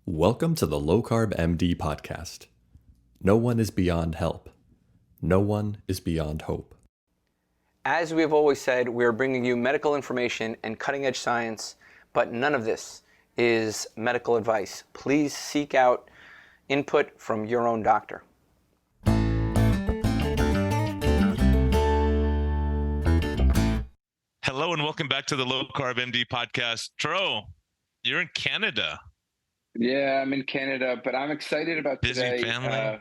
Welcome to the Low Carb MD Podcast. No one is beyond help. No one is beyond hope. As we have always said, we are bringing you medical information and cutting-edge science, but none of this is medical advice. Please seek out input from your own doctor. Hello and welcome back to the Low Carb MD Podcast. Tro, you're in Canada. Yeah, I'm in Canada, but I'm excited about today. Busy family?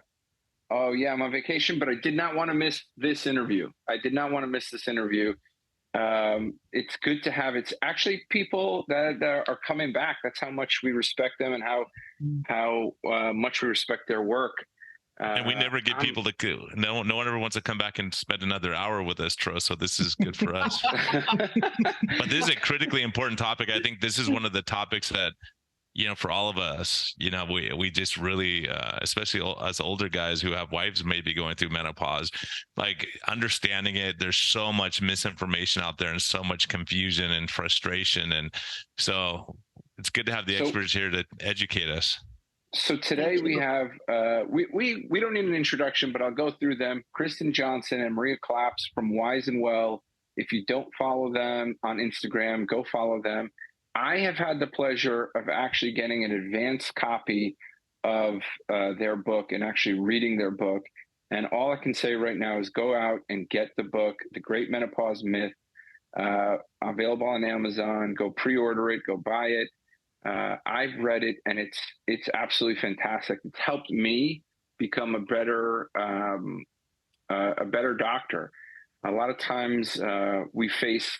I'm on vacation, but I did not want to miss this interview. It's good to have. It's actually people that are coming back. That's how much we respect them and how much we respect their work. And we never get people to go. No one ever wants to come back and spend another hour with us, Tro. So this is good for us. But this is a critically important topic. I think this is one of the topics that, for all of us, we just really, especially us older guys who have wives maybe going through menopause, like understanding it. There's so much misinformation out there and so much confusion and frustration. And so it's good to have the experts here to educate us. So today we have, we don't need an introduction, but I'll go through them. Kristin Johnson and Maria Claps from Wise and Well. If you don't follow them on Instagram, go follow them. I have had the pleasure of actually getting an advanced copy of their book and actually reading their book. And all I can say right now is go out and get the book, The Great Menopause Myth, available on Amazon. Go pre-order it, go buy it. I've read it and it's absolutely fantastic. It's helped me become a better doctor. A lot of times we face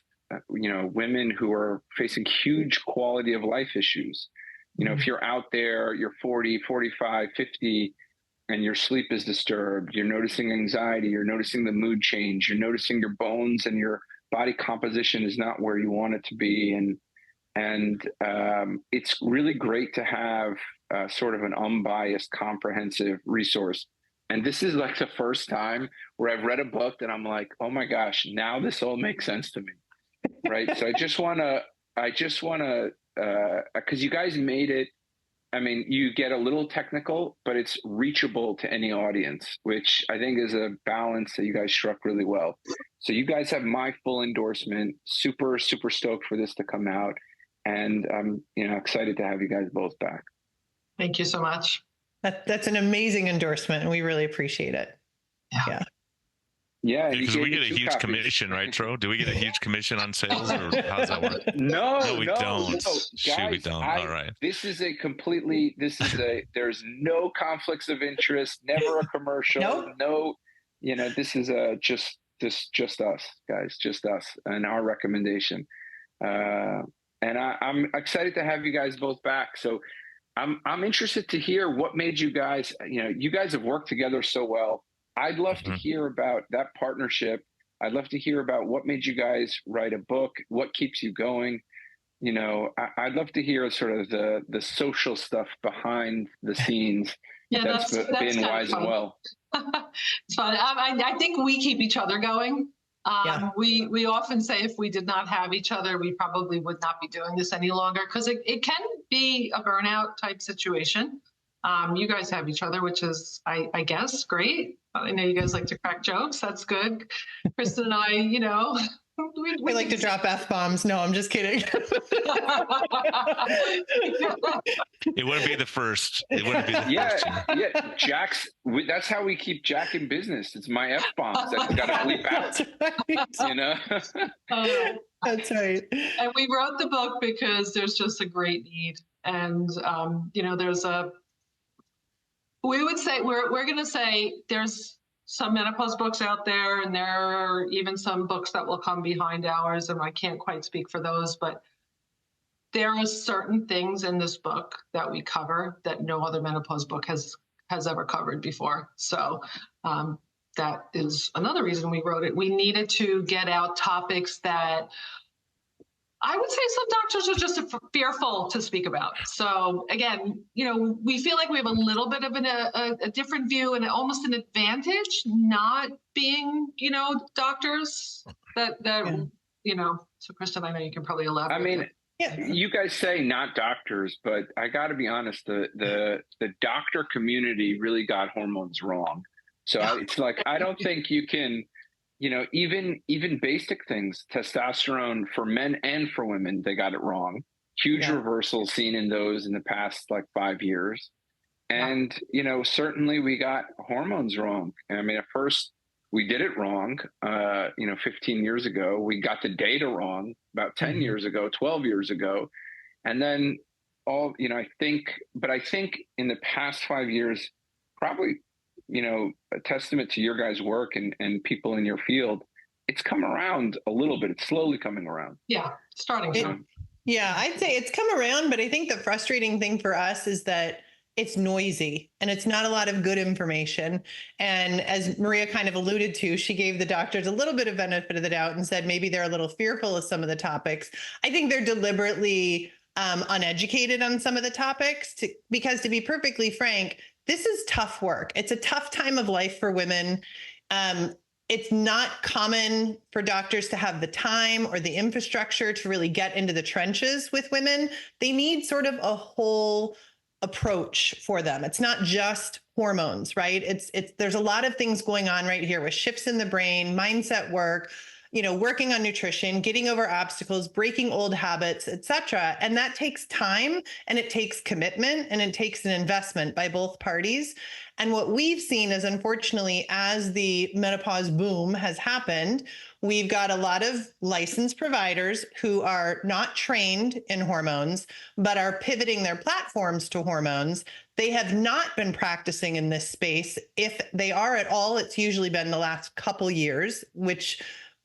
women who are facing huge quality of life issues. If you're out there, you're 40, 45, 50, and your sleep is disturbed, you're noticing anxiety, you're noticing the mood change, you're noticing your bones and your body composition is not where you want it to be. And it's really great to have sort of an unbiased, comprehensive resource. And this is like the first time where I've read a book that I'm like, oh my gosh, now this all makes sense to me. Right. So I just want to, because you guys made it. I mean, you get a little technical, but it's reachable to any audience, which I think is a balance that you guys struck really well. So you guys have my full endorsement. Super, super stoked for this to come out. And I'm, excited to have you guys both back. Thank you so much. That's an amazing endorsement, and we really appreciate it. Yeah. Yeah, because we get a huge commission, right, Tro? Do we get a huge commission on sales, or how does that work? No, we don't. No. Shoot, we don't. All right. There's no conflicts of interest, never a commercial. Nope. No, this is just us, guys, just us and our recommendation. And I'm excited to have you guys both back. So I'm interested to hear what made you guys, you guys have worked together so well. I'd love to hear about that partnership. I'd love to hear about what made you guys write a book, what keeps you going. I'd love to hear sort of the social stuff behind the scenes. that's been Wise and Well. It's fun. I think we keep each other going. We often say if we did not have each other, we probably would not be doing this any longer, because it can be a burnout type situation. You guys have each other, which is, I guess, great. I know you guys like to crack jokes. That's good. Kristin and I, we like to drop F-bombs. No, I'm just kidding. It wouldn't be the first. It wouldn't be the first. Yeah. Jack's. That's how we keep Jack in business. It's my F-bombs that you got to bleep out. Right. That's right. And we wrote the book because there's just a great need, and we would say we're going to say there's some menopause books out there, and there are even some books that will come behind ours, and I can't quite speak for those, but there are certain things in this book that we cover that no other menopause book has ever covered before. So that is another reason we wrote it. We needed to get out topics that I would say some doctors are just fearful to speak about. So again, we feel like we have a little bit of a different view and almost an advantage not being, doctors that. So Kristin, I know you can probably elaborate. I mean, Yeah. You guys say not doctors, but I got to be honest, the doctor community really got hormones wrong. So it's like, I don't think you can, even basic things, testosterone for men and for women, they got it wrong. Huge reversals seen in those in the past like 5 years. And, certainly we got hormones wrong. I mean, at first we did it wrong, 15 years ago. We got the data wrong about 10 years ago, 12 years ago. And then I think in the past 5 years, probably, a testament to your guys' work and people in your field, it's come around a little bit. It's slowly coming around. Yeah, starting to. Yeah, I'd say it's come around, but I think the frustrating thing for us is that it's noisy and it's not a lot of good information. And as Maria kind of alluded to, she gave the doctors a little bit of benefit of the doubt and said maybe they're a little fearful of some of the topics. I think they're deliberately uneducated on some of the topics because, to be perfectly frank, this is tough work. It's a tough time of life for women. It's not common for doctors to have the time or the infrastructure to really get into the trenches with women. They need sort of a whole approach for them. It's not just hormones, right? There's a lot of things going on right here with shifts in the brain, mindset work, working on nutrition, getting over obstacles, breaking old habits, etc. And that takes time, and it takes commitment, and it takes an investment by both parties. And what we've seen is, unfortunately, as the menopause boom has happened, we've got a lot of licensed providers who are not trained in hormones, but are pivoting their platforms to hormones. They have not been practicing in this space. If they are at all, it's usually been the last couple years, which,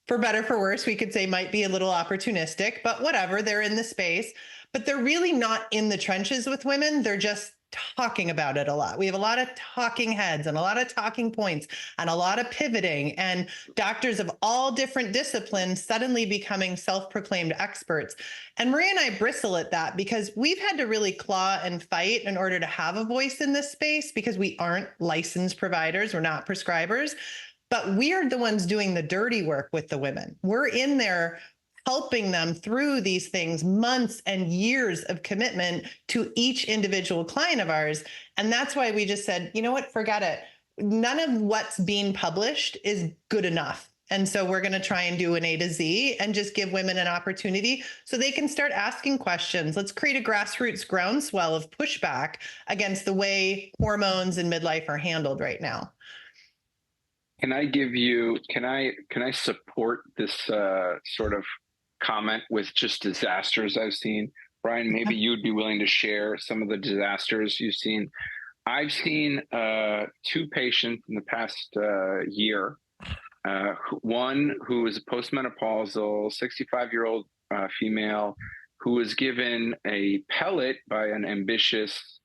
for better, for worse, we could say might be a little opportunistic, but whatever, they're in the space. But they're really not in the trenches with women. They're just talking about it a lot. We have a lot of talking heads and a lot of talking points and a lot of pivoting, and doctors of all different disciplines suddenly becoming self-proclaimed experts. And Maria and I bristle at that because we've had to really claw and fight in order to have a voice in this space because we aren't licensed providers. We're not prescribers, but we're the ones doing the dirty work with the women. We're in there helping them through these things, months and years of commitment to each individual client of ours. And that's why we just said, you know what, forget it. None of what's being published is good enough. And so we're going to try and do an A to Z and just give women an opportunity so they can start asking questions. Let's create a grassroots groundswell of pushback against the way hormones in midlife are handled right now. Can I support this sort of comment with just disasters I've seen? Brian, maybe you'd be willing to share some of the disasters you've seen. I've seen 2 patients in the past year. One who is a postmenopausal 65-year-old female who was given a pellet by an ambitious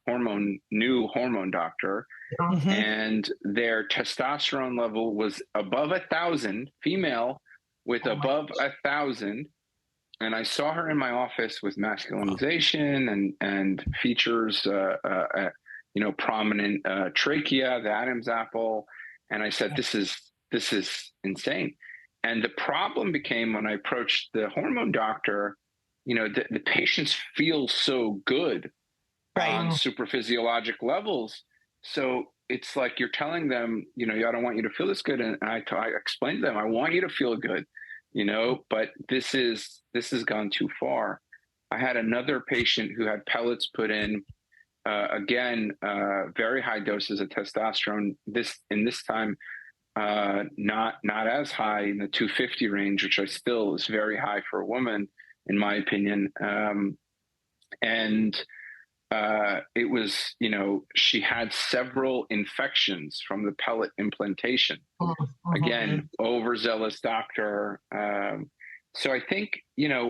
new hormone doctor. Mm-hmm. And their testosterone level was above 1,000, female with above 1,000. And I saw her in my office with masculinization and features, prominent trachea, the Adam's apple. And I said, this is insane. And the problem became when I approached the hormone doctor, the patients feel so good on superphysiologic levels. So it's like you're telling them, I don't want you to feel this good. And I explained to them, I want you to feel good, but this has gone too far. I had another patient who had pellets put in, very high doses of testosterone. This time, not as high, in the 250 range, which still is very high for a woman, in my opinion. It was, she had several infections from the pellet implantation. Again, overzealous doctor. So I think,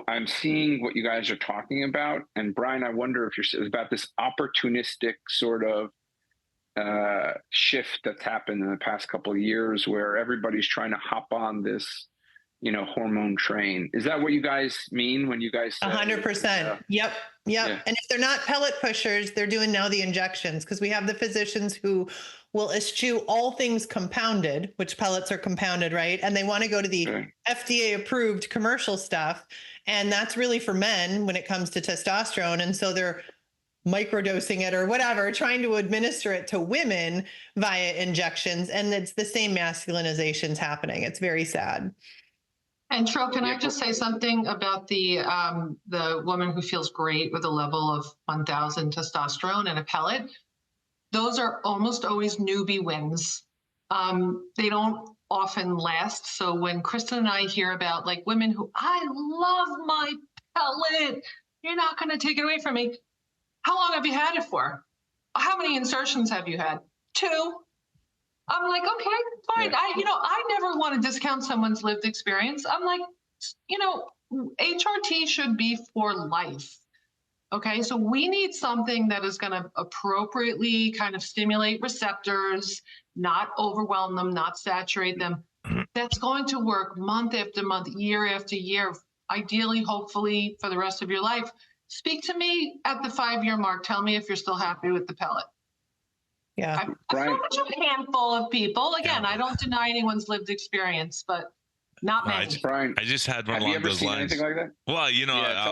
I'm seeing what you guys are talking about. And Brian, I wonder if you're about this opportunistic sort of shift that's happened in the past couple of years where everybody's trying to hop on this, hormone train. Is that what you guys mean when you guys say 100%? Yep. Yeah. And if they're not pellet pushers, they're doing now the injections, because we have the physicians who will eschew all things compounded, which pellets are compounded, right? And they want to go to the FDA approved commercial stuff. And that's really for men when it comes to testosterone. And so they're microdosing it or whatever, trying to administer it to women via injections. And it's the same masculinizations happening. It's very sad. And Tro, can I just say something about the woman who feels great with a level of 1,000 testosterone in a pellet? Those are almost always newbie wins. They don't often last. So when Kristin and I hear about like women who, I love my pellet, you're not going to take it away from me. How long have you had it for? How many insertions have you had? 2. I'm like, okay, fine. Yeah. I never want to discount someone's lived experience. I'm like, HRT should be for life. Okay, so we need something that is going to appropriately kind of stimulate receptors, not overwhelm them, not saturate them. That's going to work month after month, year after year, ideally, hopefully, for the rest of your life. Speak to me at the 5-year mark. Tell me if you're still happy with the pellet. Yeah. I'm so much a handful of people. Again, I don't deny anyone's lived experience, but not many. Brian, I just had one have you along ever those seen lines. anything like that? Well,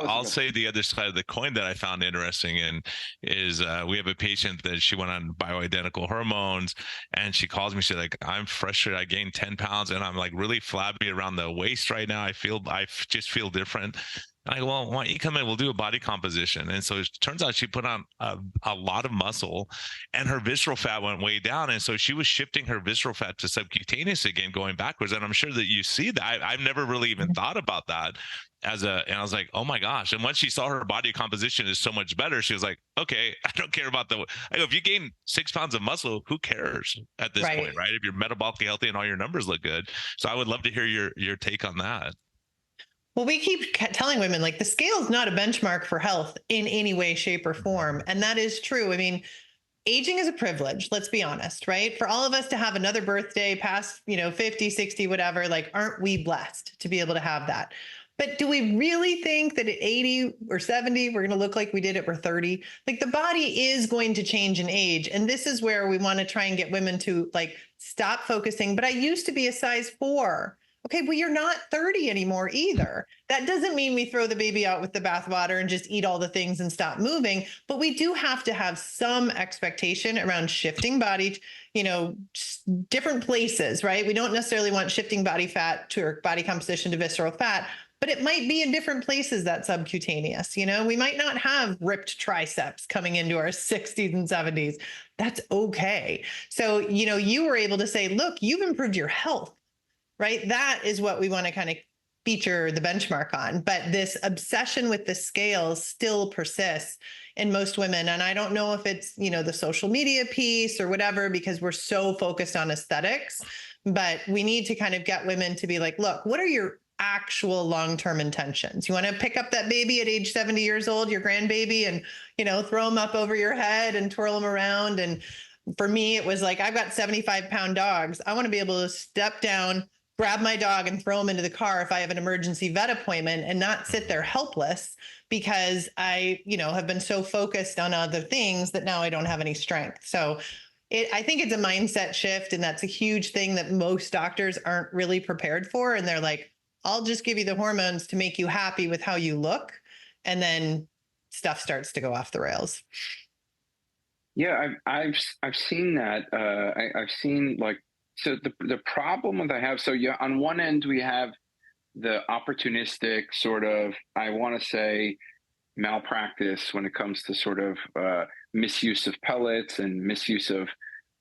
I'll us say the other side of the coin that I found interesting is we have a patient that she went on bioidentical hormones, and she calls me. She's like, I'm frustrated. I gained 10 pounds and I'm like really flabby around the waist right now. I just feel different. And I go, well, why don't you come in? We'll do a body composition. And so it turns out she put on a lot of muscle, and her visceral fat went way down. And so she was shifting her visceral fat to subcutaneous again, going backwards. And I'm sure that you see that. I've never really even thought about that and I was like, oh my gosh. And once she saw her body composition is so much better, she was like, okay, I don't care about I go, if you gain 6 pounds of muscle, who cares at this point, right? If you're metabolically healthy and all your numbers look good. So I would love to hear your take on that. Well, we keep telling women, like, the scale is not a benchmark for health in any way, shape, or form. And that is true. I mean, aging is a privilege, let's be honest, right? For all of us to have another birthday past, 50, 60, whatever, like, aren't we blessed to be able to have that? But do we really think that at 80 or 70, we're going to look like we did at we're 30? Like, the body is going to change in age. And this is where we want to try and get women to, like, stop focusing. But I used to be a size 4. Okay, well, you're not 30 anymore either. That doesn't mean we throw the baby out with the bathwater and just eat all the things and stop moving. But we do have to have some expectation around shifting body, different places, right? We don't necessarily want shifting body fat or body composition to visceral fat, but it might be in different places that's subcutaneous. We might not have ripped triceps coming into our 60s and 70s. That's okay. So, you were able to say, look, you've improved your health. Right? That is what we want to kind of feature the benchmark on. But this obsession with the scales still persists in most women. And I don't know if it's, the social media piece or whatever, because we're so focused on aesthetics, but we need to kind of get women to be like, look, what are your actual long-term intentions? You want to pick up that baby at age 70 years old, your grandbaby, and, throw them up over your head and twirl them around. And for me, it was like, I've got 75-pound dogs. I want to be able to step down, grab my dog and throw him into the car if I have an emergency vet appointment, and not sit there helpless because I, have been so focused on other things that now I don't have any strength. So I think it's a mindset shift, and that's a huge thing that most doctors aren't really prepared for. And they're like, I'll just give you the hormones to make you happy with how you look. And then stuff starts to go off the rails. Yeah, I've seen that. I've seen, like, so the problem that I have, so yeah, on one end we have the opportunistic sort of, I want to say, malpractice when it comes to sort of misuse of pellets and misuse of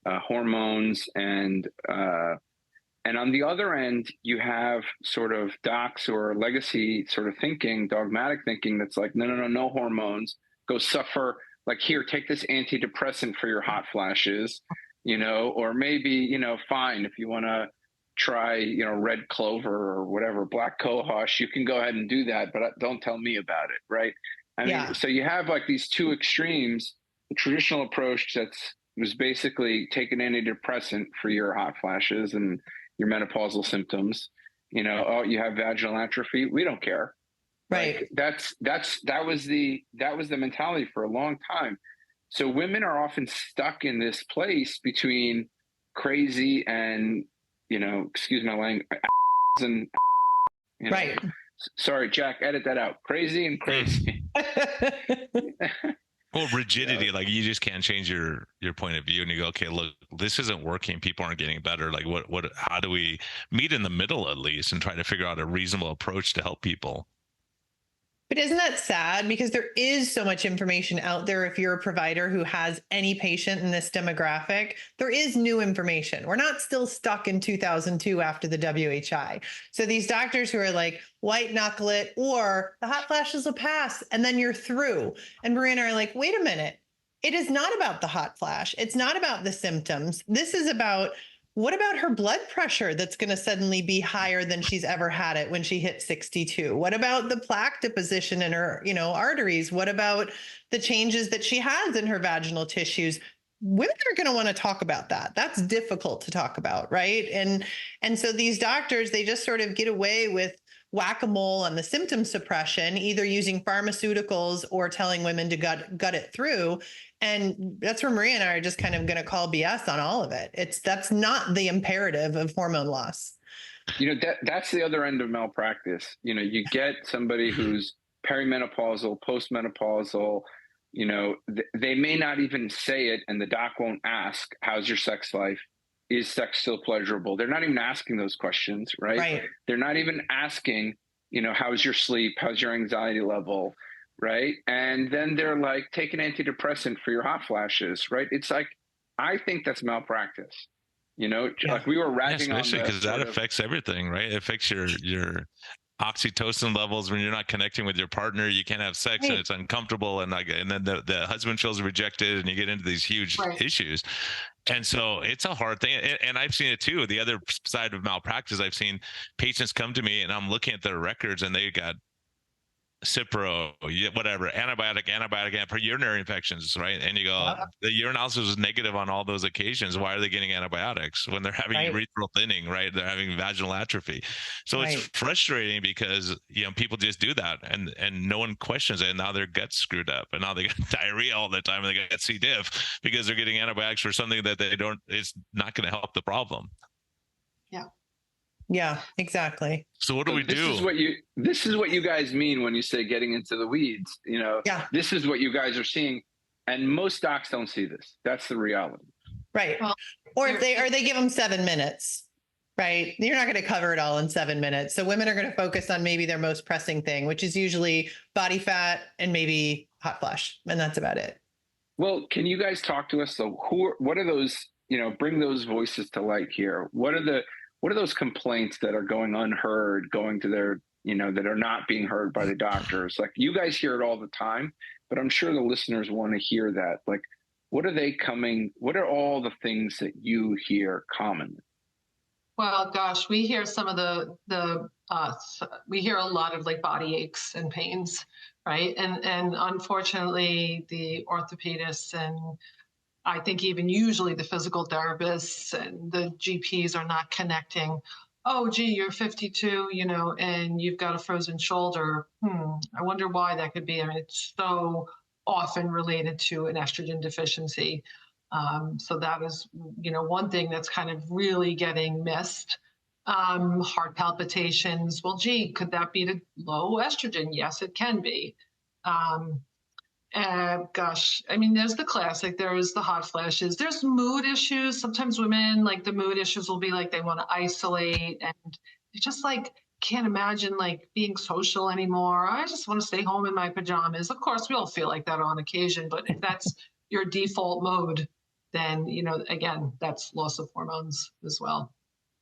hormones, and on the other end you have sort of docs or legacy sort of thinking, dogmatic thinking that's like, no hormones, go suffer, like, here, take this antidepressant for your hot flashes. Or maybe, fine, if you want to try, red clover or whatever, black cohosh, you can go ahead and do that, but don't tell me about it, right? I mean, so you have like these two extremes, the traditional approach was basically take an antidepressant for your hot flashes and your menopausal symptoms. You know, oh, you have vaginal atrophy. We don't care. Right. Like, that was the mentality for a long time. So women are often stuck in this place between crazy and, you know, excuse my language, and, you know, Right. Sorry, Jack, edit that out. Crazy and crazy. Well, rigidity, like you just can't change your point of view, and you go, okay, look, this isn't working. People aren't getting better. Like how do we meet in the middle at least and try to figure out a reasonable approach to help people? But isn't that sad? Because there is so much information out there. If you're a provider who has any patient in this demographic, there is new information. We're not still stuck in 2002 after the WHI. So these doctors who are like, white knuckle it, or the hot flashes will pass and then you're through. And Maria and I are like, wait a minute. It is not about the hot flash. It's not about the symptoms. This is about, what about her blood pressure that's going to suddenly be higher than she's ever had it when she hit 62? What about the plaque deposition in her, arteries? What about the changes that she has in her vaginal tissues? Women are going to want to talk about that. That's difficult to talk about, right? And so these doctors, they just sort of get away with whack-a-mole on the symptom suppression, either using pharmaceuticals or telling women to gut it through. And that's where Maria and I are just kind of going to call BS on all of it. That's not the imperative of hormone loss. That's the other end of malpractice. You get somebody who's perimenopausal, postmenopausal, they may not even say it, and the doc won't ask, how's your sex life? Is sex still pleasurable? They're not even asking those questions, right? They're not even asking, how's your sleep? How's your anxiety level? Right. And then they're like, take an antidepressant for your hot flashes. Right. It's like, I think that's malpractice. Like we were ragging on, especially because that affects everything, right? It affects your oxytocin levels. When you're not connecting with your partner, you can't have sex, and it's uncomfortable, and then the husband feels rejected, and you get into these huge issues. And so it's a hard thing. And I've seen it too. The other side of malpractice, I've seen patients come to me and I'm looking at their records and they got Cipro, whatever, antibiotic for urinary infections, right? And you go, the urinalysis was negative on all those occasions. Why are they getting antibiotics when they're having urethral thinning, right? They're having vaginal atrophy. So it's frustrating because, people just do that and no one questions it. And now their gut's screwed up and now they got diarrhea all the time and they got C. diff because they're getting antibiotics for something that it's not going to help the problem. Yeah, exactly. So what do we do? This is what you guys mean when you say getting into the weeds. This is what you guys are seeing, and most docs don't see this. That's the reality. Right. Well, or they give them 7 minutes. Right. You're not going to cover it all in 7 minutes. So women are going to focus on maybe their most pressing thing, which is usually body fat and maybe hot flash, and that's about it. Well, can you guys talk to us? So what are those? Bring those voices to light here. What are those complaints that are going unheard, going to their, that are not being heard by the doctors? Like, you guys hear it all the time, but I'm sure the listeners want to hear that. Like, what are all the things that you hear commonly? Well, gosh, we hear some of we hear a lot of like body aches and pains, right? And unfortunately, the orthopedists and I think even usually the physical therapists and the GPs are not connecting. Oh, gee, you're 52, and you've got a frozen shoulder. I wonder why that could be. I mean, it's so often related to an estrogen deficiency. So that is, one thing that's kind of really getting missed. Heart palpitations. Well, gee, could that be the low estrogen? Yes, it can be. Gosh, I mean, there's the classic, there's the hot flashes, there's mood issues. Sometimes women, like the mood issues will be like, they want to isolate and they just like, can't imagine like being social anymore. I just want to stay home in my pajamas. Of course, we all feel like that on occasion, but if that's your default mode, then, again, that's loss of hormones as well.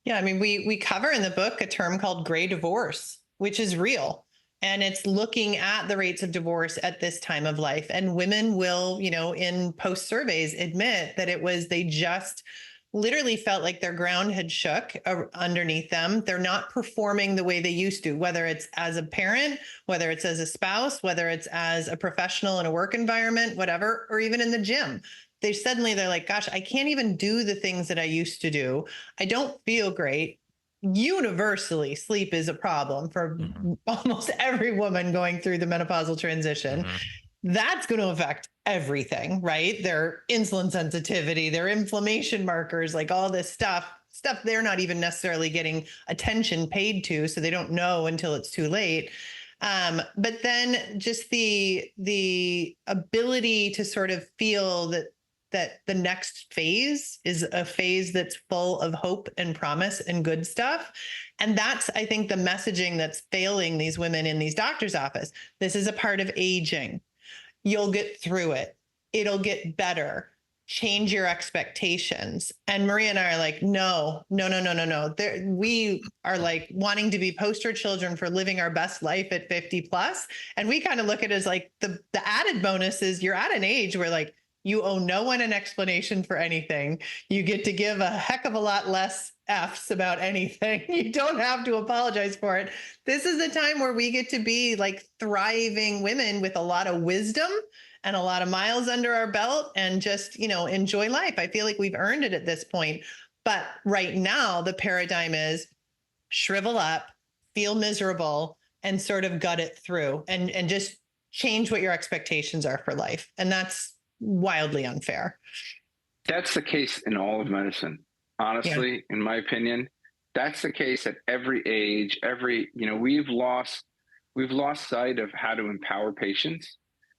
Yeah. I mean, we cover in the book a term called gray divorce, which is real. And it's looking at the rates of divorce at this time of life. And women will, in post surveys admit that they just literally felt like their ground had shook underneath them. They're not performing the way they used to, whether it's as a parent, whether it's as a spouse, whether it's as a professional in a work environment, whatever, or even in the gym. They're like, gosh, I can't even do the things that I used to do. I don't feel great. universally sleep is a problem for almost every woman going through the menopausal transition. That's going to affect everything, right? Their insulin sensitivity, their inflammation markers, like all this stuff they're not even necessarily getting attention paid to, so they don't know until it's too late. But then just the ability to sort of feel that the next phase is a phase that's full of hope and promise and good stuff. And that's, I think, the messaging that's failing these women in these doctors' office. This is a part of aging. You'll get through it. It'll get better. Change your expectations. And Maria and I are like, no. We are like wanting to be poster children for living our best life at 50 plus. And we kind of look at it as like the added bonus is you're at an age where like you owe no one an explanation for anything. You get to give a heck of a lot less F's about anything. You don't have to apologize for it. This is the time where we get to be like thriving women with a lot of wisdom and a lot of miles under our belt and just, enjoy life. I feel like we've earned it at this point. But right now, the paradigm is shrivel up, feel miserable, and sort of gut it through and just change what your expectations are for life. And that's wildly unfair. That's the case in all of medicine. Honestly, in my opinion, that's the case at every age, we've lost sight of how to empower patients.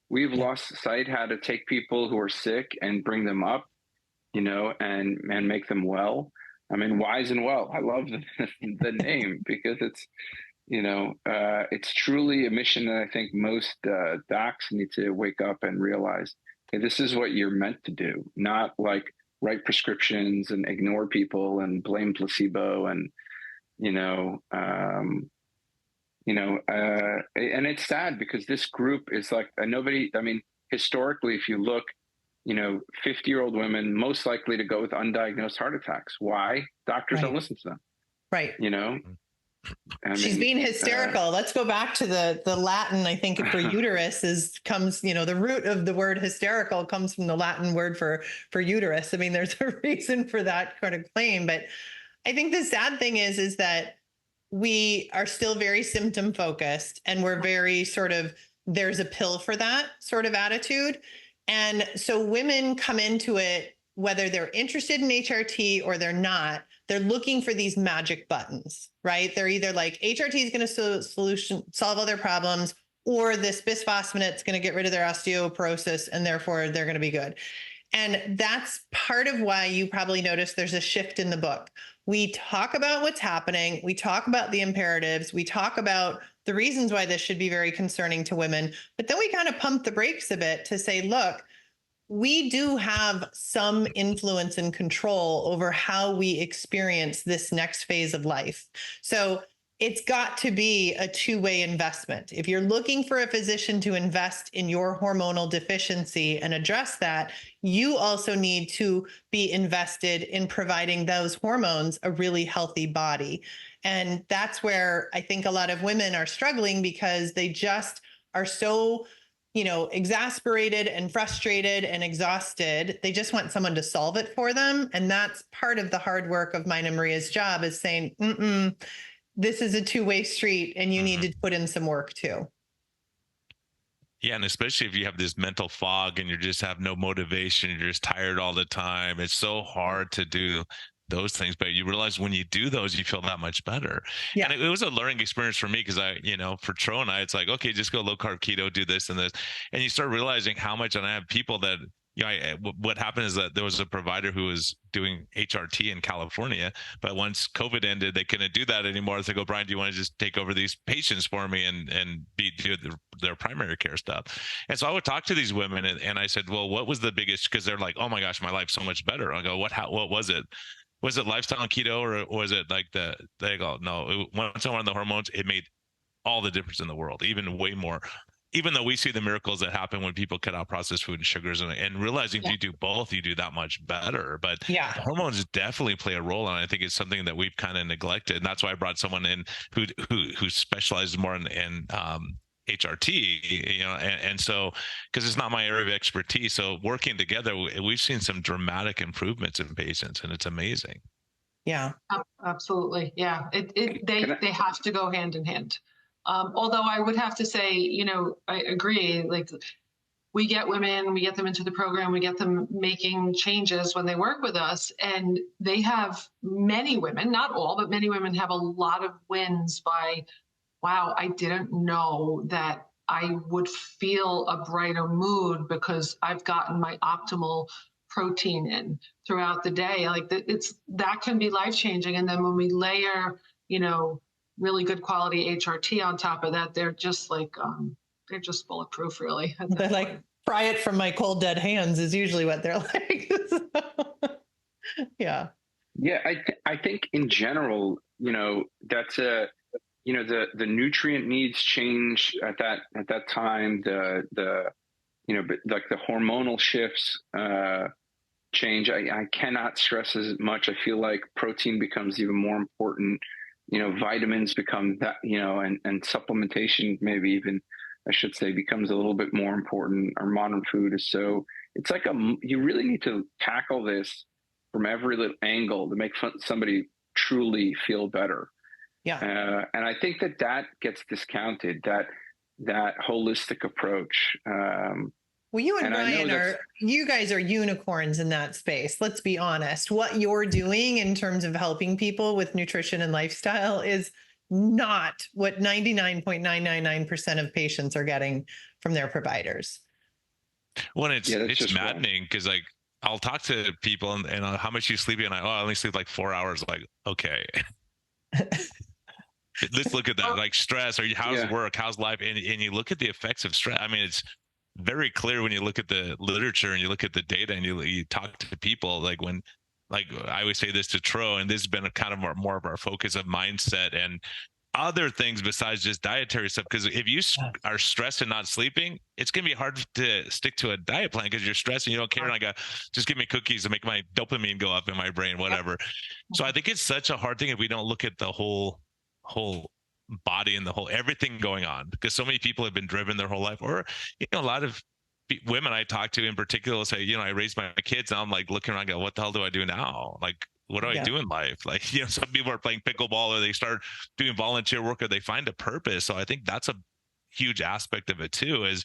We've lost sight how to take people who are sick and bring them up, and make them well. I mean, wise and well. I love the name because it's truly a mission that I think most docs need to wake up and realize, hey, this is what you're meant to do, not like write prescriptions and ignore people and blame placebo and, and it's sad because this group is like historically, if you look, 50-year-old women most likely to go with undiagnosed heart attacks. Why? Doctors don't listen to them. Right. She's being hysterical. Let's go back to the Latin. I think for uterus comes, the root of the word hysterical comes from the Latin word for uterus. I mean, there's a reason for that kind of claim, but I think the sad thing is that we are still very symptom focused and we're very sort of, there's a pill for that sort of attitude. And so women come into it, whether they're interested in HRT or they're not, they're looking for these magic buttons, right? They're either like HRT is going to solve all their problems, or this bisphosphonate's going to get rid of their osteoporosis and therefore they're going to be good. And that's part of why you probably noticed there's a shift in the book. We talk about what's happening. We talk about the imperatives. We talk about the reasons why this should be very concerning to women. But then we kind of pump the brakes a bit to say, look, we do have some influence and control over how we experience this next phase of life. So it's got to be a two-way investment. If you're looking for a physician to invest in your hormonal deficiency and address that, you also need to be invested in providing those hormones a really healthy body. And that's where I think a lot of women are struggling because they just are so exasperated and frustrated and exhausted. They just want someone to solve it for them. And that's part of the hard work of mine and Maria's job is saying, this is a two-way street and you need to put in some work too. Yeah. And especially if you have this mental fog and you just have no motivation, you're just tired all the time. It's so hard to do those things, but you realize when you do those, you feel that much better. Yeah. And it was a learning experience for me because for Tro and I, it's like, okay, just go low carb keto, do this and this. And you start realizing how much, and I have people that, what happened is that there was a provider who was doing HRT in California, but once COVID ended, they couldn't do that anymore. So they go, Brian, do you want to just take over these patients for me and do their primary care stuff? And so I would talk to these women and I said, well, what was the biggest, because they're like, oh my gosh, my life's so much better. I go, what was it? Was it lifestyle and keto, or was it like they go, no, once I went on the hormones, it made all the difference in the world, even way more, even though we see the miracles that happen when people cut out processed food and sugars and realizing if you do both, you do that much better. But hormones definitely play a role. And I think it's something that we've kind of neglected. And that's why I brought someone in who specializes more in HRT, and so, because it's not my area of expertise. So working together, we've seen some dramatic improvements in patients and it's amazing. Yeah. Absolutely. Yeah. They have to go hand in hand. Although I would have to say, I agree, like we get women, we get them into the program, we get them making changes when they work with us. And they have many women, not all, but many women have a lot of wins by, wow, I didn't know that I would feel a brighter mood because I've gotten my optimal protein in throughout the day. Like that can be life changing. And then when we layer, really good quality HRT on top of that, they're just like, they're just bulletproof, really. They're like, pry it from my cold, dead hands is usually what they're like. Yeah. Yeah. I think in general, that's the nutrient needs change at that time. Like the hormonal shifts change. I cannot stress as much. I feel like protein becomes even more important. Vitamins become that, and supplementation, maybe even, I should say, becomes a little bit more important. Our modern food is it's like you really need to tackle this from every little angle to make somebody truly feel better. Yeah. And I think that gets discounted, that holistic approach. Well, you and Ryan you guys are unicorns in that space. Let's be honest. What you're doing in terms of helping people with nutrition and lifestyle is not what 99.999% of patients are getting from their providers. Well, it's maddening because like I'll talk to people and how much you sleep, and I only sleep like 4 hours. Like, okay. Let's look at that, like stress, or how's work, how's life, and you look at the effects of stress. I mean, it's very clear when you look at the literature and you look at the data and you talk to people. Like I always say this to Tro, and this has been a kind of more of our focus of mindset and other things besides just dietary stuff. Because if you are stressed and not sleeping, it's going to be hard to stick to a diet plan because you're stressed and you don't care. And I go, just give me cookies to make my dopamine go up in my brain, whatever. So I think it's such a hard thing if we don't look at the whole body and everything going on, because so many people have been driven their whole life, or a lot of women I talk to in particular will say, I raised my kids, now I'm like looking around, go, what the hell do I do now? Like, what do I do in life? Like, some people are playing pickleball, or they start doing volunteer work, or they find a purpose. So I think that's a huge aspect of it too, is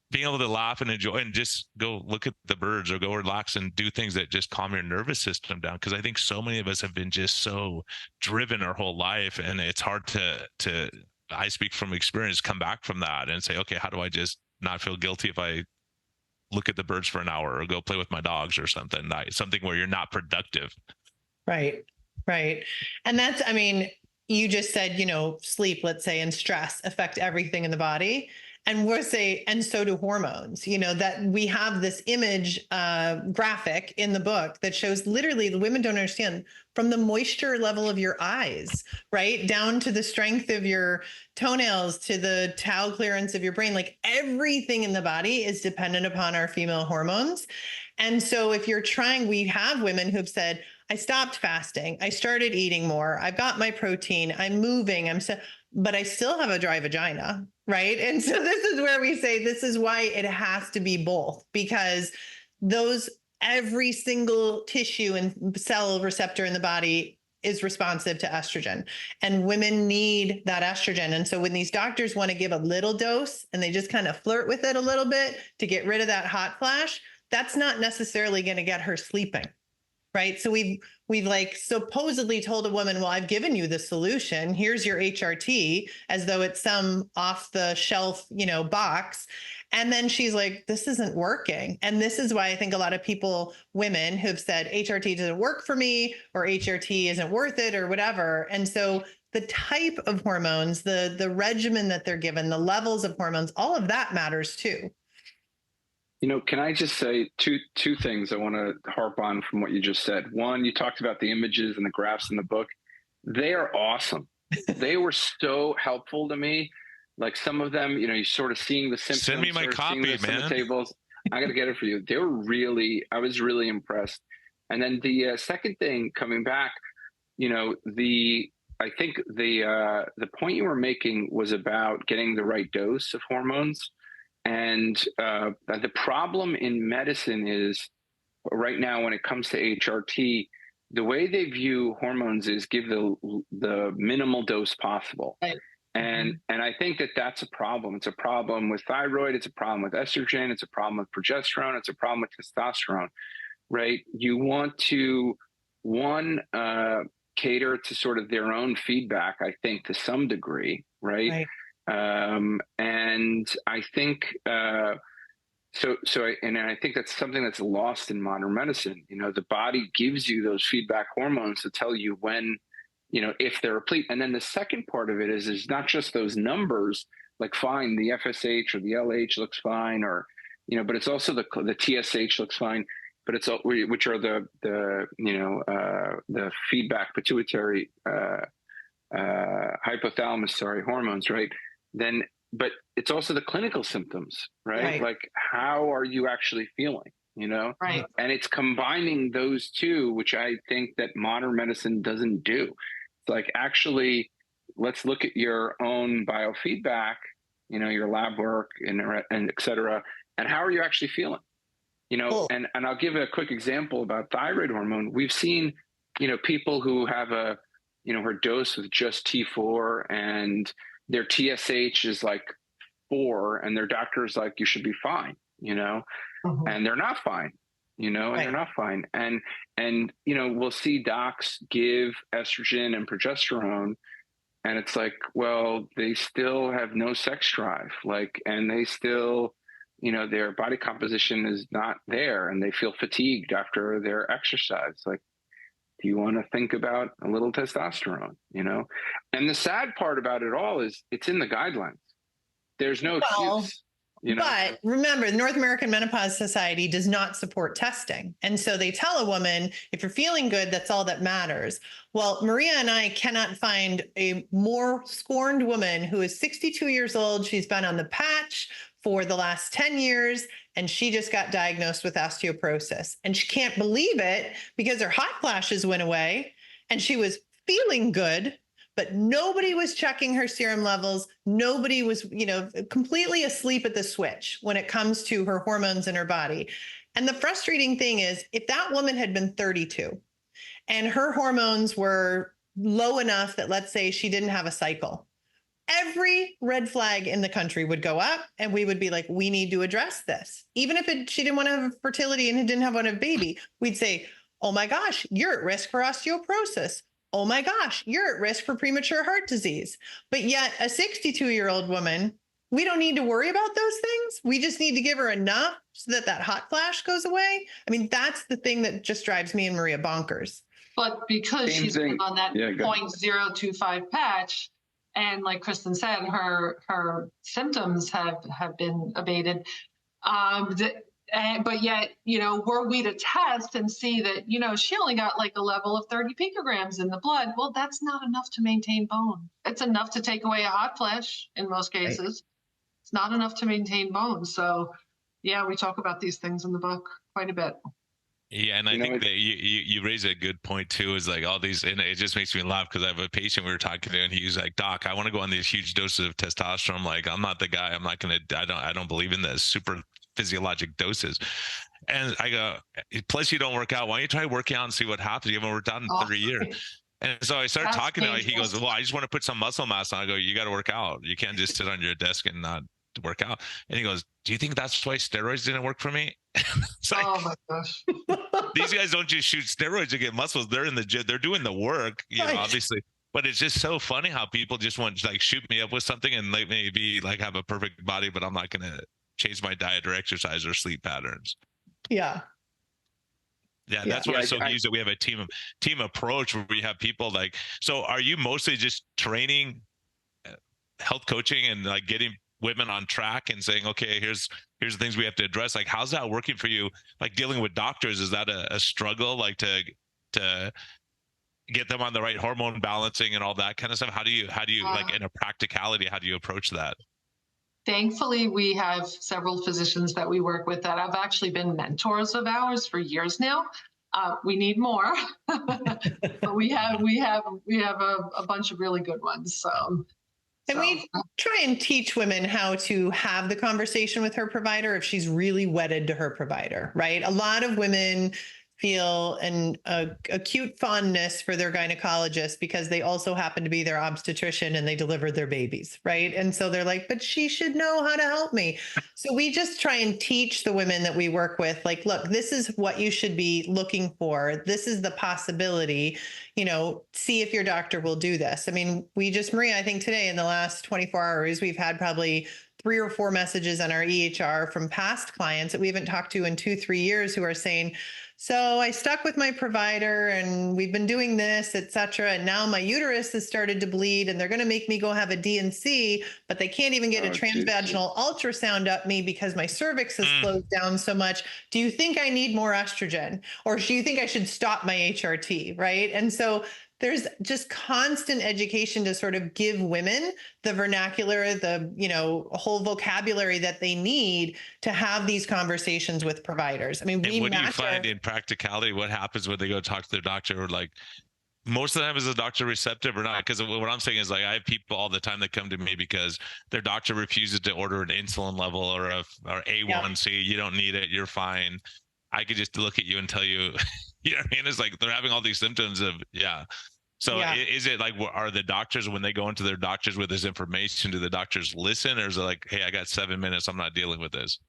being able to laugh and enjoy and just go look at the birds or go relax and do things that just calm your nervous system down. Because I think so many of us have been just so driven our whole life, and it's hard to I speak from experience, come back from that and say, okay, how do I just not feel guilty if I look at the birds for an hour or go play with my dogs or something where you're not productive. Right. And that's, you just said, sleep, let's say, and stress affect everything in the body. And we'll say, and so do hormones, that we have this image graphic in the book that shows literally, the women don't understand, from the moisture level of your eyes, right, down to the strength of your toenails, to the tau clearance of your brain, like everything in the body is dependent upon our female hormones. And so if you're we have women who've said, I stopped fasting, I started eating more, I've got my protein, I'm moving, but I still have a dry vagina, right? And so this is where we say, this is why it has to be both, because every single tissue and cell receptor in the body is responsive to estrogen, and women need that estrogen. And so when these doctors want to give a little dose and they just kind of flirt with it a little bit to get rid of that hot flash, that's not necessarily going to get her sleeping. Right. So we've like supposedly told a woman, well, I've given you the solution. Here's your HRT, as though it's some off the shelf, box. And then she's like, this isn't working. And this is why I think a lot of women who've said HRT doesn't work for me, or HRT isn't worth it, or whatever. And so the type of hormones, the regimen that they're given, the levels of hormones, all of that matters too. Can I just say two things I want to harp on from what you just said? One, you talked about the images and the graphs in the book. They are awesome. They were so helpful to me. Like some of them, you're sort of seeing the symptoms. Send me my copy, man. The tables. I got to get it for you. I was really impressed. And then the second thing coming back, I think the point you were making was about getting the right dose of hormones. And the problem in medicine is right now, when it comes to HRT, the way they view hormones is give the minimal dose possible. Right. And I think that that's a problem. It's a problem with thyroid. It's a problem with estrogen. It's a problem with progesterone. It's a problem with testosterone, right? You want to, cater to sort of their own feedback, I think, to some degree, right? And I think, I think that's something that's lost in modern medicine. You know, the body gives you those feedback hormones to tell you when, you know, if they're replete. And then the second part of it is not just those numbers, like fine, the FSH or the LH looks fine, or, you know, but it's also the TSH looks fine, but it's all, which are the feedback pituitary, hypothalamus, hormones, right? Then, but it's also the clinical symptoms, right? Like, how are you actually feeling? You know, right? And it's combining those two, which I think that modern medicine doesn't do. It's like, actually, let's look at your own biofeedback, you know, your lab work and et cetera, and how are you actually feeling? You know, and I'll give a quick example about thyroid hormone. We've seen, you know, people who have her dose with just T4 and their TSH is like 4, and their doctor's like, you should be fine, you know, and they're not fine, you know, and they're not fine. And, you know, we'll see docs give estrogen and progesterone, and it's like, well, they still have no sex drive, like, and they still, you know, their body composition is not there, and they feel fatigued after their exercise. Like, do you want to think about a little testosterone, you know? And the sad part about it all is it's in the guidelines. There's no excuse. You know? But remember, the North American Menopause Society does not support testing. And so they tell a woman, if you're feeling good, that's all that matters. Well, Maria and I cannot find a more scorned woman who is 62 years old. She's been on the patch for the last 10 years, and she just got diagnosed with osteoporosis. And she can't believe it because her hot flashes went away and she was feeling good, but nobody was checking her serum levels. Nobody was, you know, completely asleep at the switch when it comes to her hormones in her body. And the frustrating thing is, if that woman had been 32 and her hormones were low enough that, let's say, she didn't have a cycle, every red flag in the country would go up, and we would be like, we need to address this. Even if she didn't want to have fertility and didn't want to have a baby, we'd say, oh my gosh, you're at risk for osteoporosis. Oh my gosh, you're at risk for premature heart disease. But yet a 62-year-old woman, we don't need to worry about those things. We just need to give her enough so that that hot flash goes away. I mean, that's the thing that just drives me and Maria bonkers. But because she's been on that 0.025 patch, and like Kristin said, her symptoms have been abated. But yet, you know, were we to test and see that, you know, she only got like a level of 30 picograms in the blood, well, that's not enough to maintain bone. It's enough to take away a hot flash in most cases. Right. It's not enough to maintain bone. So, yeah, we talk about these things in the book quite a bit. Yeah, and I think that you raise a good point too, is like all these, and it just makes me laugh because I have a patient we were talking to, and he was like, Doc, I want to go on these huge doses of testosterone. I'm like, I'm not the guy. I'm not going to, I don't believe in this super physiologic doses. And I go, plus you don't work out. Why don't you try working out and see what happens? You haven't worked out in 3 years. And so I started talking to him. He goes, well, I just want to put some muscle mass on. I go, you got to work out. You can't just sit on your desk and not work out. And he goes, do you think that's why steroids didn't work for me? It's like, oh my gosh. These guys don't just shoot steroids to get muscles. They're in the gym. They're doing the work, you know, obviously. But it's just so funny how people just want to like shoot me up with something and let me be like have a perfect body, but I'm not going to change my diet or exercise or sleep patterns. Yeah. Yeah, that's why it's so huge that we have a team approach where we have people like, so are you mostly just training, health coaching and like getting women on track and saying, okay, here's the things we have to address? Like, how's that working for you? Like dealing with doctors, is that a struggle? Like to get them on the right hormone balancing and all that kind of stuff? How do you like in a practicality, how do you approach that? Thankfully, we have several physicians that we work with that have actually been mentors of ours for years now. We need more, but we have a bunch of really good ones. And we try and teach women how to have the conversation with her provider if she's really wedded to her provider, right? A lot of women feel an acute fondness for their gynecologist because they also happen to be their obstetrician and they delivered their babies, right? And so they're like, but she should know how to help me. So we just try and teach the women that we work with, like, look, this is what you should be looking for. This is the possibility, see if your doctor will do this. I mean, Maria, I think today in the last 24 hours, we've had probably 3 or 4 messages on our EHR from past clients that we haven't talked to in 2-3 years who are saying, so I stuck with my provider and we've been doing this, et cetera. And now my uterus has started to bleed and they're going to make me go have a D&C, but they can't even get a transvaginal ultrasound up me because my cervix has closed down so much. Do you think I need more estrogen? Or do you think I should stop my HRT? Right. And so there's just constant education to sort of give women the vernacular, the, whole vocabulary that they need to have these conversations with providers. I mean, and what do you find in practicality? What happens when they go talk to their doctor? Or like, most of the time, is the doctor receptive or not? Because what I'm saying is, like, I have people all the time that come to me because their doctor refuses to order an insulin level or A1C. Yeah. You don't need it. You're fine. I could just look at you and tell you, you know what I mean? It's like they're having all these symptoms of, So is it like, are the doctors, when they go into their doctors with this information, do the doctors listen, or is it like, hey, I got 7 minutes, I'm not dealing with this?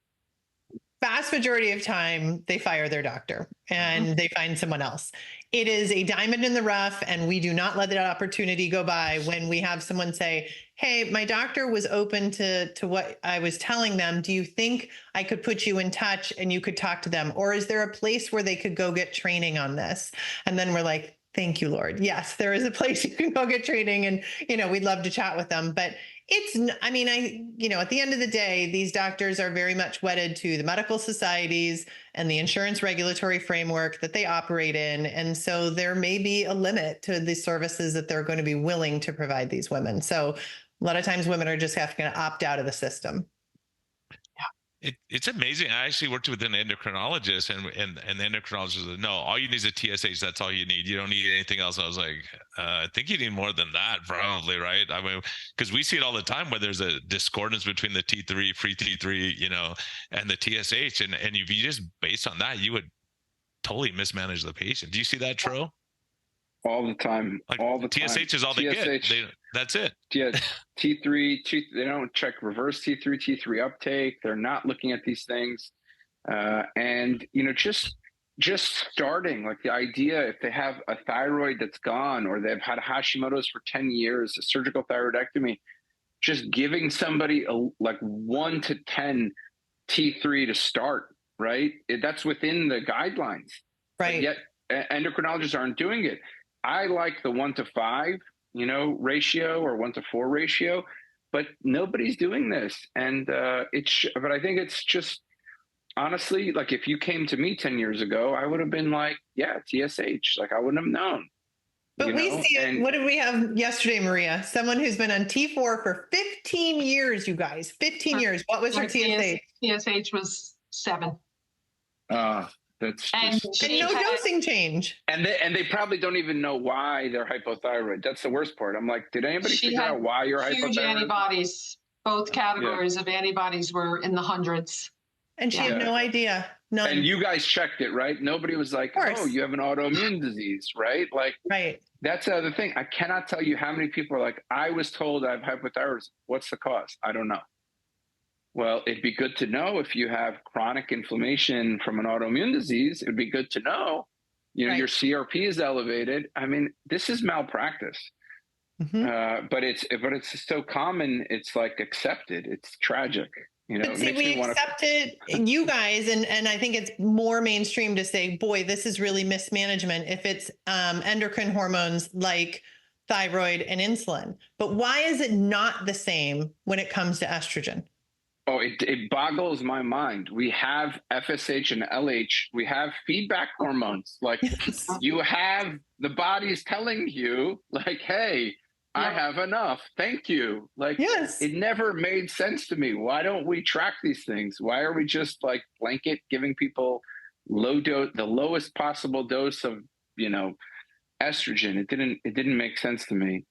Vast majority of time, they fire their doctor and they find someone else. It is a diamond in the rough, and we do not let that opportunity go by when we have someone say, hey, my doctor was open to what I was telling them. Do you think I could put you in touch and you could talk to them? Or is there a place where they could go get training on this? And then we're like, thank you, Lord. Yes, there is a place you can go get training, and, we'd love to chat with them. But at the end of the day, these doctors are very much wedded to the medical societies and the insurance regulatory framework that they operate in. And so there may be a limit to the services that they're going to be willing to provide these women. So a lot of times women are just having to opt out of the system. It's amazing. I actually worked with an endocrinologist, and the endocrinologist said, no, all you need is a TSH. That's all you need. You don't need anything else. I was like, I think you need more than that, probably, right? I mean, because we see it all the time where there's a discordance between the T3, free T3, and the TSH. And if you just based on that, you would totally mismanage the patient. Do you see that, Tro? All the time. Like, all the TSH time. is all they get. That's it. Yeah, T3, they don't check reverse T3, T3 uptake. They're not looking at these things. And, just starting, like the idea, if they have a thyroid that's gone, or they've had Hashimoto's for 10 years, a surgical thyroidectomy, just giving somebody like 1 to 10 T3 to start, right? That's within the guidelines. Right. But yet endocrinologists aren't doing it. I like the 1 to 5, ratio, or 1 to 4 ratio, but nobody's doing this. And but I think it's just, honestly, like, if you came to me 10 years ago, I would have been like, yeah, TSH, like I wouldn't have known. But we see it. What did we have yesterday, Maria? Someone who's been on T4 for 15 years, you guys, 15 years. What was her TSH? TSH was 7. That's and no dosing change. And they probably don't even know why they're hypothyroid. That's the worst part. I'm like, did anybody figure out why you're hypothyroid? Huge antibodies. Both categories of antibodies were in the hundreds. And she had no idea. None. And you guys checked it, right? Nobody was like, oh, you have an autoimmune disease, right? Like, right. That's the other thing. I cannot tell you how many people are like, I was told I have hypothyroidism. What's the cause? I don't know. Well, it'd be good to know if you have chronic inflammation from an autoimmune disease. It'd be good to know, your CRP is elevated. I mean, this is malpractice, but it's so common. It's like accepted. It's tragic. But see, we accepted you guys, and I think it's more mainstream to say, boy, this is really mismanagement if it's endocrine hormones like thyroid and insulin. But why is it not the same when it comes to estrogen? Oh, it boggles my mind. We have FSH and LH. We have feedback hormones. Like, you have the body's telling you, like, hey, I have enough. Thank you. Like, it never made sense to me. Why don't we track these things? Why are we just like blanket giving people the lowest possible dose of, estrogen? It didn't make sense to me.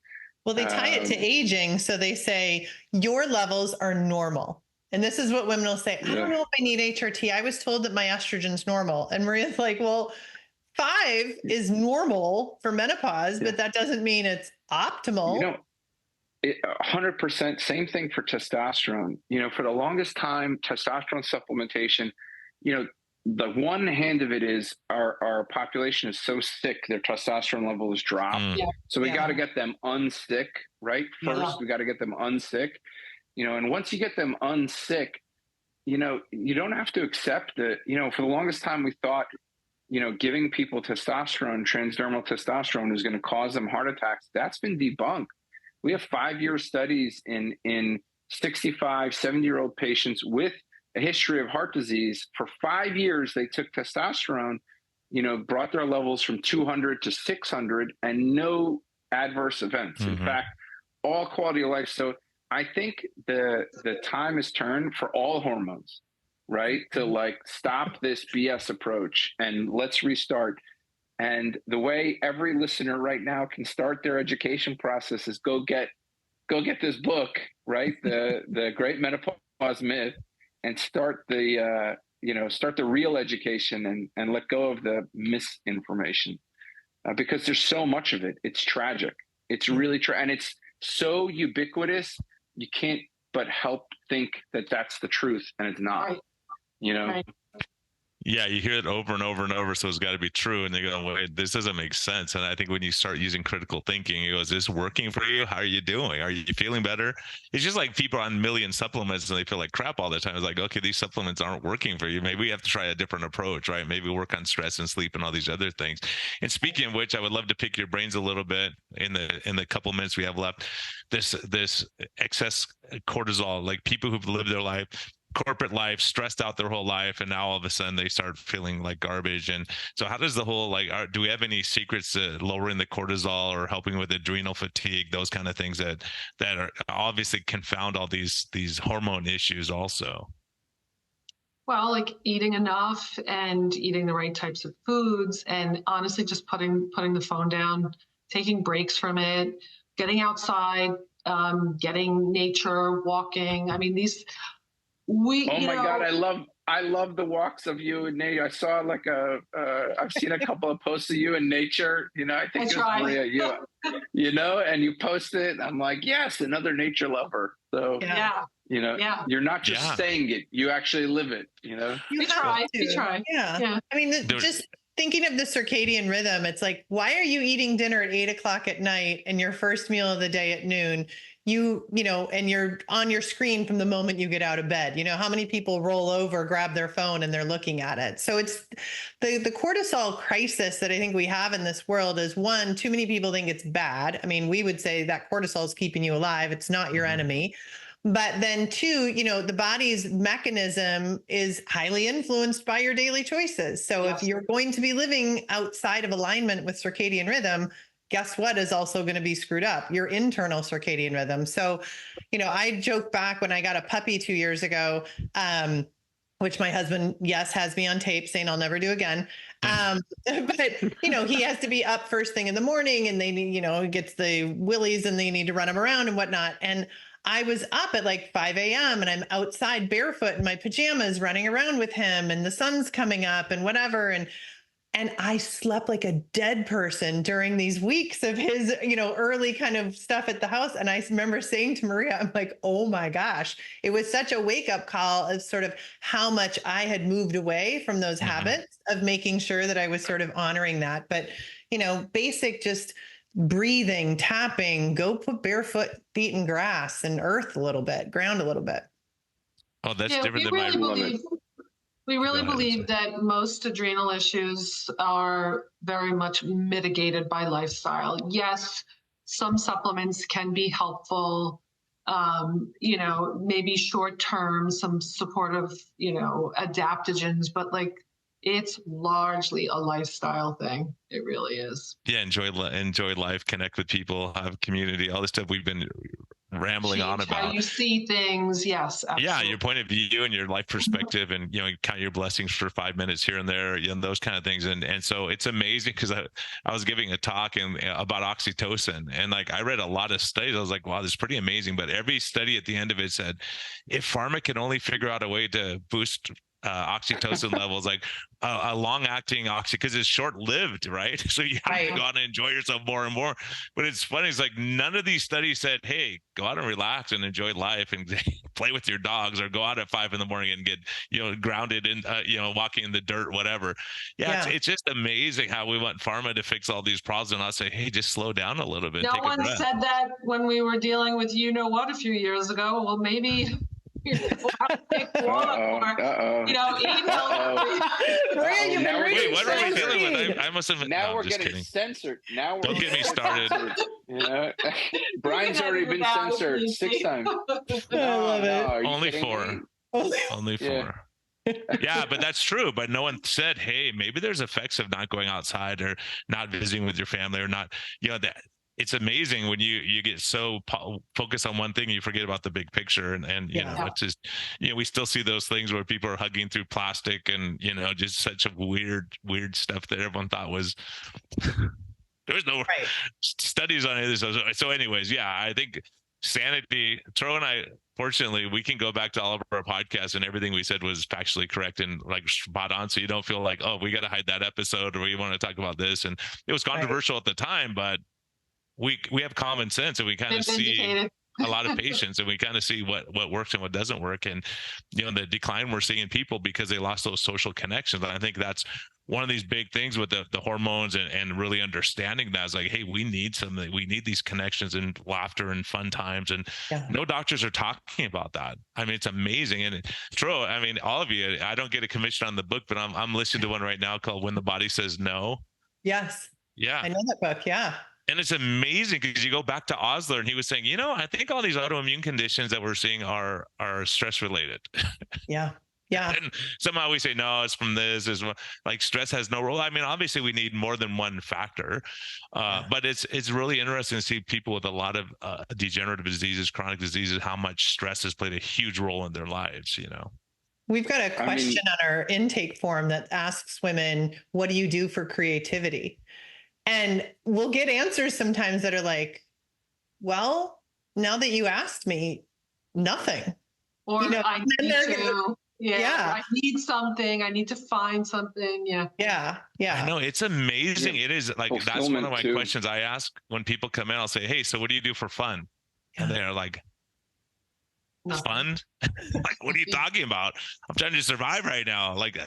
Well, they tie it to aging. So they say your levels are normal. And this is what women will say. I don't know if I need HRT. I was told that my estrogen's normal. And Maria's like, well, 5 is normal for menopause, but that doesn't mean it's optimal. You know, 100% same thing for testosterone. You know, for the longest time, testosterone supplementation, you know, the one hand of it is our population is so sick, their testosterone level is dropped. So we got to get them unsick, right? First, we got to get them unsick, you know, and once you get them unsick, you know, you don't have to accept that, you know, for the longest time we thought, you know, giving people testosterone, transdermal testosterone is going to cause them heart attacks. That's been debunked. We have 5-year studies in 65, 70-year-old patients with a history of heart disease. For 5 years, they took testosterone, you know, brought their levels from 200 to 600 and no adverse events. In fact, all quality of life. So I think the time has turned for all hormones, right? To like stop this BS approach and let's restart. And the way every listener right now can start their education process is go get this book, right? The Great Menopause Myth, and start the real education and let go of the misinformation, because there's so much of it. It's tragic. It's really and it's so ubiquitous. You can't but help think that that's the truth, and it's not. Right. You know. Right. Yeah, you hear it over and over and over, so it's got to be true. And they go, wait, this doesn't make sense. And I think when you start using critical thinking, you go, is this working for you? How are you doing? Are you feeling better? It's just like people on a million supplements and they feel like crap all the time. It's like, okay, these supplements aren't working for you. Maybe we have to try a different approach, right? Maybe work on stress and sleep and all these other things. And speaking of which, I would love to pick your brains a little bit in the couple minutes we have left. This excess cortisol, like people who've lived their life, corporate life, stressed out their whole life, and now all of a sudden they start feeling like garbage. And so how does the whole, like, do we have any secrets to lowering the cortisol or helping with adrenal fatigue, those kind of things that are obviously confound all these hormone issues also? Well, like eating enough and eating the right types of foods, and honestly just putting the phone down, taking breaks from it, getting outside, getting nature, walking. I mean, God, I love the walks of you and Nate. I saw I've seen a couple of posts of you in nature. You know, I think it was Maria, you know, and you post it. I'm like, yes, another nature lover. So you know, you're not just saying it; you actually live it. You know, we try. Yeah. I mean, just thinking of the circadian rhythm, it's like, why are you eating dinner at 8:00 at night and your first meal of the day at noon? You know, and you're on your screen from the moment you get out of bed. You know, how many people roll over, grab their phone, and they're looking at it? So it's the cortisol crisis that I think we have in this world is, one, too many people think it's bad. I mean, we would say that cortisol is keeping you alive. It's not your enemy. But then 2, you know, the body's mechanism is highly influenced by your daily choices. So if you're going to be living outside of alignment with circadian rhythm, guess what is also going to be screwed up? Your internal circadian rhythm. So, you know, I joke back when I got a puppy 2 years ago, which my husband, has me on tape saying I'll never do again. But, you know, he has to be up first thing in the morning, and they need, you know, he gets the willies and they need to run him around and whatnot. And I was up at like 5 a.m. and I'm outside barefoot in my pajamas running around with him, and the sun's coming up and whatever. And I slept like a dead person during these weeks of his, you know, early kind of stuff at the house. And I remember saying to Maria, I'm like, oh my gosh, it was such a wake up call of sort of how much I had moved away from those habits of making sure that I was sort of honoring that. But, you know, basic just breathing, tapping, go put barefoot feet in grass and earth a little bit, ground a little bit. Oh, that's different than my We really believe that most adrenal issues are very much mitigated by lifestyle. Yes, some supplements can be helpful, you know, maybe short term, some supportive, you know, adaptogens, but like it's largely a lifestyle thing. It really is. Yeah, enjoy life, connect with people, have community, all this stuff we've been rambling on about. How you see things, yes, absolutely. Yeah, your point of view and your life perspective, and you know, count your blessings for 5 minutes here and there, you know, those kind of things. And so it's amazing because I was giving a talk about oxytocin, and like I read a lot of studies. I was like, wow, this is pretty amazing. But every study at the end of it said, if pharma can only figure out a way to boost oxytocin levels, like a long-acting because it's short-lived, right? So you have to go out and enjoy yourself more and more. But it's funny, it's like none of these studies said, hey, go out and relax and enjoy life and play with your dogs, or go out at 5 a.m. and get, grounded and, walking in the dirt, whatever. It's just amazing how we want pharma to fix all these problems and not say, hey, just slow down a little bit. No one said that when we were dealing with a few years ago. Well, maybe eat healthy. Wait, what are we dealing with? I must have. Now no, we're just getting kidding. censored. Now don't get me started. Brian's already been censored 6 times. I love it. Only 4. Only 4. Yeah, but that's true. But no one said, hey, maybe there's effects of not going outside or not visiting with your family or not, that. It's amazing when you get so focused on one thing, you forget about the big picture. And it's just, we still see those things where people are hugging through plastic and, just such a weird stuff that everyone thought was, there was no studies on it. So anyways, I think sanity, Tro and I, fortunately, we can go back to all of our podcasts and everything we said was factually correct and like spot on. So you don't feel like, oh, we got to hide that episode or we want to talk about this. And it was controversial at the time, but we have common sense and we kind of see a lot of patients and we kind of see what works and what doesn't work. And, the decline we're seeing in people because they lost those social connections. And I think that's one of these big things with the hormones and really understanding that is like, hey, we need something. We need these connections and laughter and fun times. And no doctors are talking about that. I mean, it's amazing. And Tro, I mean, all of you, I don't get a commission on the book, but I'm listening to one right now called When the Body Says No. Yes. Yeah. I know that book. Yeah. And it's amazing because you go back to Osler and he was saying, I think all these autoimmune conditions that we're seeing are stress related. Yeah. Yeah. And somehow we say, no, it's from this. Is like stress has no role. I mean, obviously we need more than one factor, but it's really interesting to see people with a lot of degenerative diseases, chronic diseases, how much stress has played a huge role in their lives, We've got a question on our intake form that asks women, what do you do for creativity? And we'll get answers sometimes that are like, well, now that you asked me, nothing. Or I need something. I need to find something. Yeah. Yeah. Yeah. I know. It's amazing. Yeah. It is like, that's one of my questions I ask when people come in. I'll say, hey, so what do you do for fun? And they're like, fun? Like, what are you talking about? I'm trying to survive right now. Like,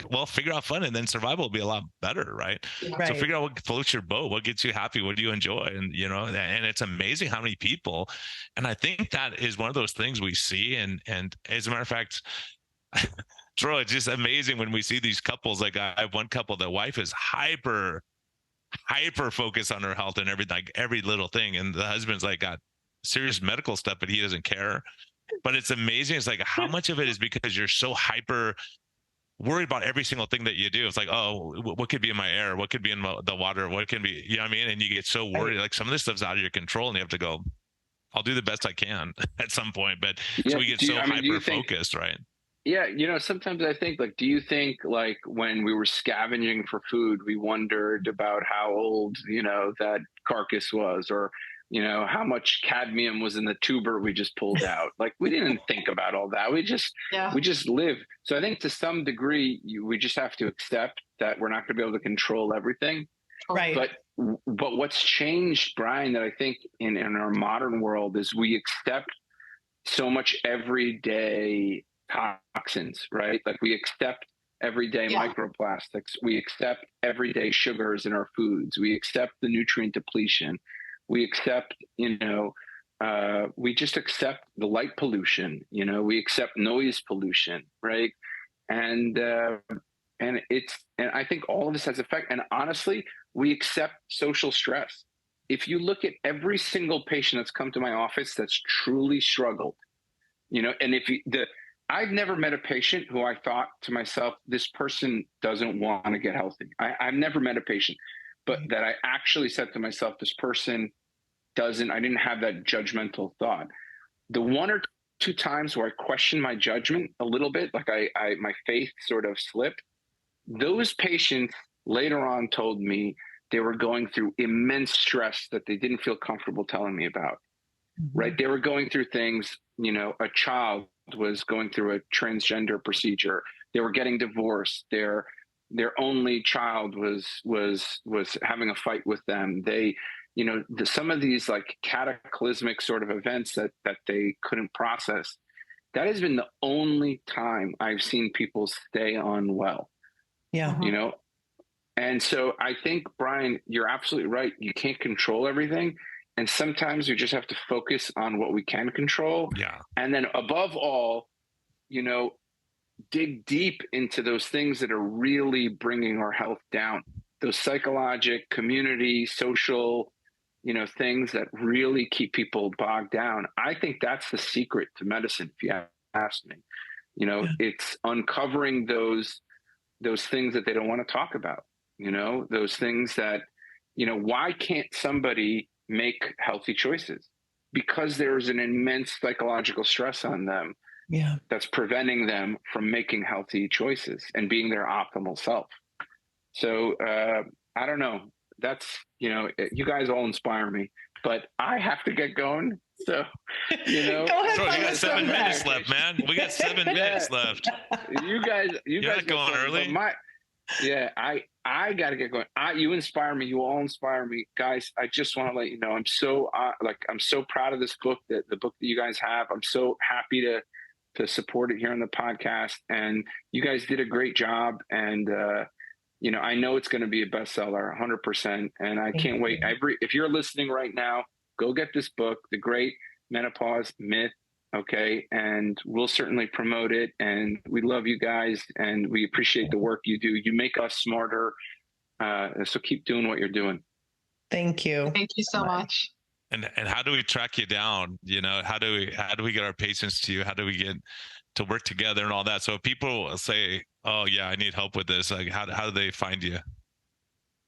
well, figure out fun and then survival will be a lot better, right? So figure out what floats your boat, what gets you happy, what do you enjoy? And, and it's amazing how many people, and I think that is one of those things we see. And as a matter of fact, Troy, it's just amazing when we see these couples. Like I have one couple, the wife is hyper focused on her health and everything, like every little thing. And the husband's like got serious medical stuff, but he doesn't care. But it's amazing. It's like how much of it is because you're so hyper worried about every single thing that you do. It's like, oh, what could be in my air? What could be in the water? What can be, you know what I mean? And you get so worried, like some of this stuff's out of your control and you have to go, I'll do the best I can at some point. But so we get so hyper focused, right? Yeah. Sometimes I think like, do you think like when we were scavenging for food, we wondered about how old, that carcass was, or how much cadmium was in the tuber we just pulled out. Like we didn't think about all that. We just live. So I think to some degree, we just have to accept that we're not going to be able to control everything. Right. But what's changed, Brian, that I think in our modern world is we accept so much everyday toxins, right? Like we accept everyday microplastics. We accept everyday sugars in our foods. We accept the nutrient depletion. We accept, we just accept the light pollution, we accept noise pollution, right? And I think all of this has effect. And honestly, we accept social stress. If you look at every single patient that's come to my office that's truly struggled, and I've never met a patient who I thought to myself, this person doesn't want to get healthy. I've never met a patient. But that I actually said to myself, this person I didn't have that judgmental thought. The 1 or 2 times where I questioned my judgment a little bit, like my faith sort of slipped, those patients later on told me they were going through immense stress that they didn't feel comfortable telling me about, right? They were going through things, a child was going through a transgender procedure. they were getting divorced. Their only child was having a fight with them. They, some of these like cataclysmic sort of events that they couldn't process. That has been the only time I've seen people stay unwell. Yeah. And so I think, Brian, you're absolutely right. You can't control everything. And sometimes we just have to focus on what we can control. Yeah. And then above all, dig deep into those things that are really bringing our health down. Those psychological, community, social, things that really keep people bogged down. I think that's the secret to medicine, if you ask me. It's uncovering those things that they don't want to talk about. Those things that, why can't somebody make healthy choices? Because there's an immense psychological stress on them. Yeah. That's preventing them from making healthy choices and being their optimal self. So I don't know. That's, you guys all inspire me, but I have to get going. So, Go ahead, Bro, you got 7 minutes left, man. We got 7 minutes left. You guys not going early. I got to get going. You inspire me. You all inspire me, guys. I just want to let you know, I'm so proud of this book, the book that you guys have. I'm so happy to support it here on the podcast, and you guys did a great job. And, I know it's going to be a bestseller 100%. And I can't wait. If you're listening right now, go get this book, The Great Menopause Myth. Okay. And we'll certainly promote it. And we love you guys, and we appreciate the work you do. You make us smarter. So keep doing what you're doing. Thank you. Thank you so much. And how do we track you down? How do we get our patients to you? How do we get to work together and all that? So if people say, oh yeah, I need help with this, like how do they find you?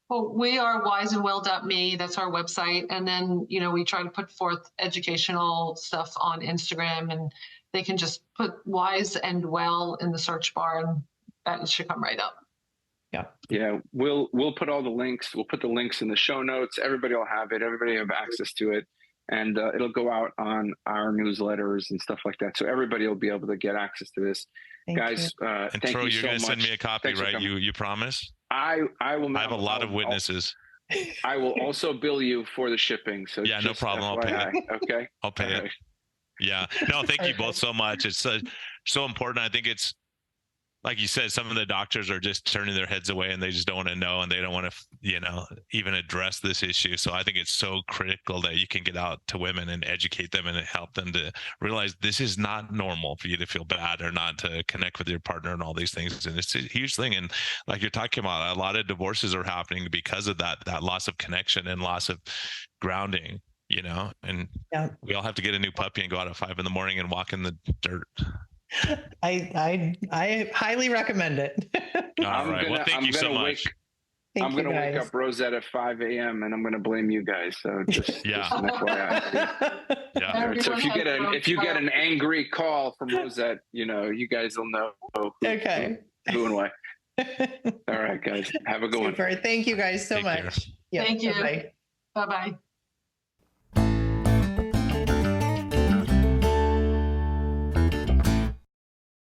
Well, we are wiseandwell.me. That's our website. And then, we try to put forth educational stuff on Instagram, and they can just put Wise and Well in the search bar, and that should come right up. Yeah. We'll put all the links. We'll put the links in the show notes. Everybody will have it. Everybody will have access to it. And it'll go out on our newsletters and stuff like that. So everybody will be able to get access to this. Guys, and thank Tro, you you're so going to much. send me a copy, Thanks right? You promise? I will. I have a lot of witnesses. I will also bill you for the shipping. So yeah, no problem. I'll pay it. Okay. I'll pay it. Yeah. No, thank you both so much. It's so important. I think it's, like you said, some of the doctors are just turning their heads away, and they just don't want to know, and they don't want to, even address this issue. So I think it's so critical that you can get out to women and educate them and help them to realize this is not normal for you to feel bad or not to connect with your partner and all these things. And it's a huge thing. And like you're talking about, a lot of divorces are happening because of that loss of connection and loss of grounding, and we all have to get a new puppy and go out at 5 a.m. and walk in the dirt. I highly recommend it. All right. Well, thank you so much. I'm going to wake up Rosette at 5 a.m. and I'm going to blame you guys. So just an FYI. Yeah. So if you get an angry call from Rosette, you guys will know who and why. All right, guys. Have a good one. Thank you guys so much. Thank you. Bye-bye. Bye-bye.